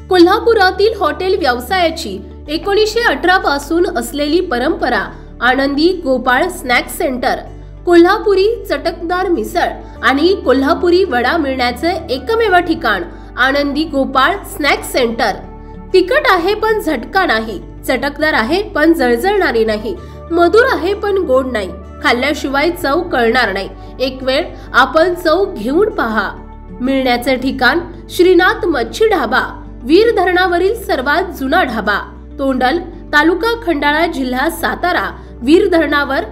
कोल्हापुरातील हॉटेल व्यवसायाची 1918 पासून असलेली परंपरा आनंदी गोपाळ स्नॅक्स सेंटर, कोल्हापुरी चटकदार मिसळ आणि कोल्हापुरी वडा मिळण्याचे एकमेव ठिकाण आनंदी गोपाळ स्नॅक्स सेंटर। तिखट आहे पण झटका नाही, चटकदार आहे पण जळजळणारी नाही, मधुर आहे पण गोड नाही, खाल्ल्याशिवाय चव कळणार नाही। एक वेळ आपण चव घेऊन पहा। मिळण्याचे ठिकाण श्रीनाथ मच्छी ढाबा, वीर धरणावरील सर्वात जुना ढाबा, तोंडल, तालुका खंडाळा, जिल्हा सातारा। वीर धरणावर।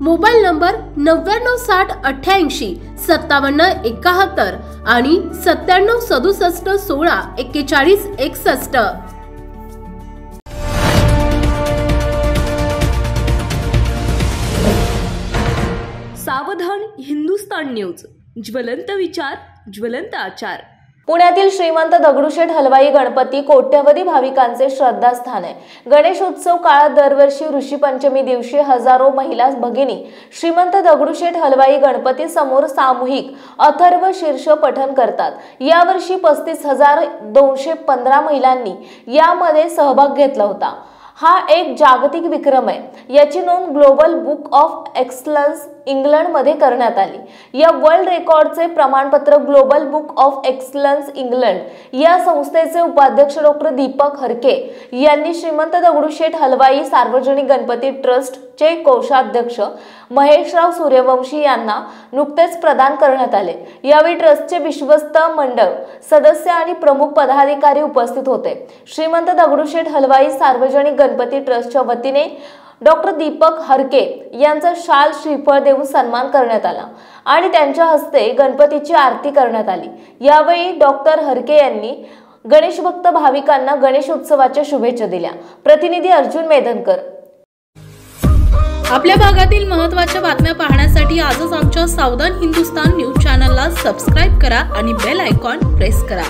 मोबाईल नंबर 9968855771 आणि 9767164161। सावधान हिंदुस्तान न्यूज, ज्वलंत विचार, ज्वलंत आचार। पुण्यातील श्रीमंत दगडूशेठ हलवाई गणपती कोट्यवधी भाविकांचे श्रद्धास्थान आहे। गणेशोत्सव काळात दरवर्षी ऋषी पंचमी दिवशी हजारो महिला भगिनी श्रीमंत दगडूशेठ हलवाई गणपती समोर सामूहिक अथर्व शीर्ष पठण करतात। यावर्षी 35,215 महिलांनी यामध्ये सहभाग घेतला होता। हा एक जागतिक विक्रम आहे। याची नोंद global book of excellence England मध्ये करण्यात आली। या वर्ल्ड रेकॉर्डचे प्रमाणपत्र global book of excellence England या संस्थेचे उपाध्यक्ष डॉक्टर दीपक हरके यांनी श्रीमंत दगडूशेठ हलवाई सार्वजनिक गणपती ट्रस्ट चे कोषाध्यक्ष महेशराव सूर्यवंशी यांना नुकतेच प्रदान करण्यात आले। यावेळी ट्रस्टचे विश्वस्त मंडळ सदस्य आणि प्रमुख पदाधिकारी उपस्थित होते। श्रीमंत दगडूशेठ हलवाई सार्वजनिक गणपती ट्रस्टच्या वतीने डॉक्टर दीपक हरके यांचा शाल श्रीफळ देऊन सन्मान करण्यात आला आणि त्यांच्या हस्ते गणपतीची आरती करण्यात आली। यावेळी डॉक्टर हरके यांनी गणेश भक्त भाविकांना गणेशोत्सवाच्या शुभेच्छा दिल्या। प्रतिनिधी अर्जुन मेदनकर। आपल्या भागातील महत्त्वाच्या बातम्या पाहण्यासाठी आजच आमच्या सावधान हिंदुस्तान न्यूज चॅनलला सबस्क्राइब करा आणि बेल आयकॉन प्रेस करा।